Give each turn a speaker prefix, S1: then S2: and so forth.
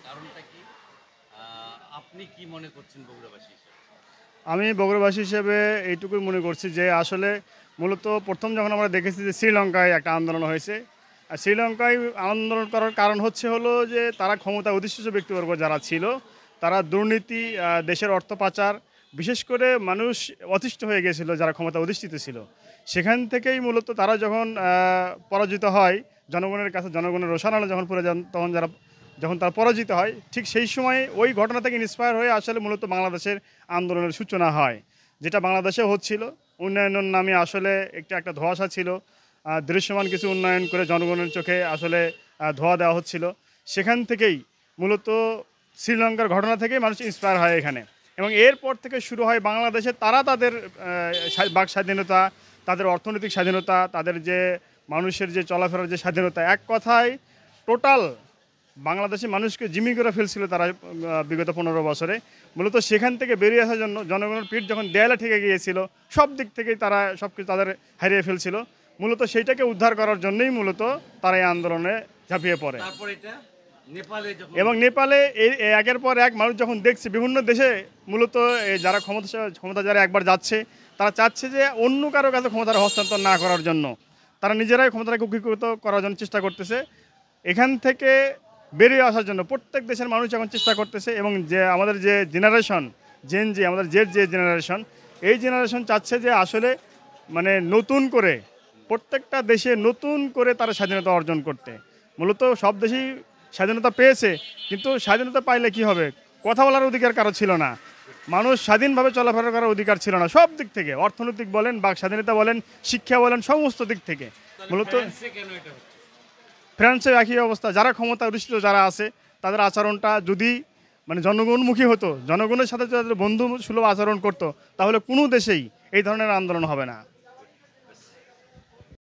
S1: কারণটা কি? আপনি কি মনে করছেন বগুড়াবাসী হিসেবে?
S2: আমি বগুড়াবাসী হিসেবে এইটুকুই মনে করছি যে আসলে মূলত প্রথম যখন আমরা দেখেছি যে শ্রীলঙ্কায় একটা আন্দোলন হয়েছে। আর শ্রীলঙ্কায় আন্দোলন করার কারণ হলো যে তারা ক্ষমতা অধিষ্ঠিত ব্যক্তিবর্গ যারা ছিল তারা দুর্নীতি, দেশের অর্থ পাচার, বিশেষ করে মানুষ অতিষ্ঠ হয়ে গিয়েছিল যারা ক্ষমতা অধিষ্ঠিত ছিল। সেখান থেকেই মূলত তারা যখন পরাজিত হয়, জনগণের কাছে জনগণের রোষানলে যখন পড়ে যান, তখন যখন তারা পরাজিত হয়, ঠিক সেই সময় ওই ঘটনা থেকে ইন্সপায়ার হয়ে আসলে মূলত বাংলাদেশের আন্দোলনের সূচনা হয়, যেটা বাংলাদেশে হচ্ছিল। উন্নয়নের নামে আসলে একটা ধোঁয়াশা ছিল, দৃশ্যমান কিছু উন্নয়ন করে জনগণের চোখে আসলে ধোঁয়া দেওয়া হচ্ছিল। সেখান থেকেই মূলত শ্রীলঙ্কার ঘটনা থেকেই মানুষ ইন্সপায়ার হয় এখানে, এবং এরপর থেকে শুরু হয় বাংলাদেশে তারা তাদের বাক স্বাধীনতা, তাদের অর্থনৈতিক স্বাধীনতা, তাদের যে মানুষের যে চলাফেরার যে স্বাধীনতা, এক কথায় টোটাল বাংলাদেশি মানুষকে জিম্মি করে ফেলছিল তারা বিগত 15 বছরে। মূলত সেখান থেকে বেরিয়ে আসার জন্য জনগণের পিঠ যখন দেয়ালে ঠেকে গিয়েছিল, সব দিক থেকেই তারা সব কিছু তাদের হারিয়ে ফেলছিল। মূলত সেইটাকে উদ্ধার করার জন্যই মূলত তারা এই আন্দোলনে ঝাঁপিয়ে পড়ে।
S1: তারপর এটা নেপালে যখন
S2: এবং নেপালে এই একের পর এক মানুষ যখন দেখছে বিভিন্ন দেশে মূলত এই যারা ক্ষমতা যারা একবার যাচ্ছে, তারা চাচ্ছে যে অন্য কারো কাছে ক্ষমতার হস্তান্তর না করার জন্য তারা নিজেরাই ক্ষমতাকে কুক্ষিগত করার জন্য চেষ্টা করতেছে। এখান থেকে বেরিয়ে আসার জন্য প্রত্যেক দেশের মানুষ এখন চেষ্টা করতেছে, এবং যে আমাদের যে জেনারেশন আমাদের যে জেনারেশন, এই জেনারেশন চাচ্ছে যে আসলে মানে নতুন করে প্রত্যেকটা দেশে নতুন করে তারা স্বাধীনতা অর্জন করতে। মূলত সব দেশেই স্বাধীনতা পেয়েছে, কিন্তু স্বাধীনতা পাইলে কি হবে? কথা বলার অধিকার কারো ছিল না, মানুষ স্বাধীনভাবে চলাফেরা করার অধিকার ছিল না, সব দিক থেকে, অর্থনৈতিক বলেন, বাক স্বাধীনতা বলেন, শিক্ষা বলেন, সমস্ত দিক থেকে। মূলত
S1: ফ্রান্সে কেন এটা হচ্ছে?
S2: ফ্রান্সের একই অবস্থা, যারা ক্ষমতা অধিষ্ঠিত যারা আছে তাদের আচরণটা যদি মানে জনগণমুখী হতো, জনগণের সাথে যদি তাদের বন্ধু সুলভ আচরণ করতো, তাহলে কোনো দেশেই এই ধরনের আন্দোলন হবে না।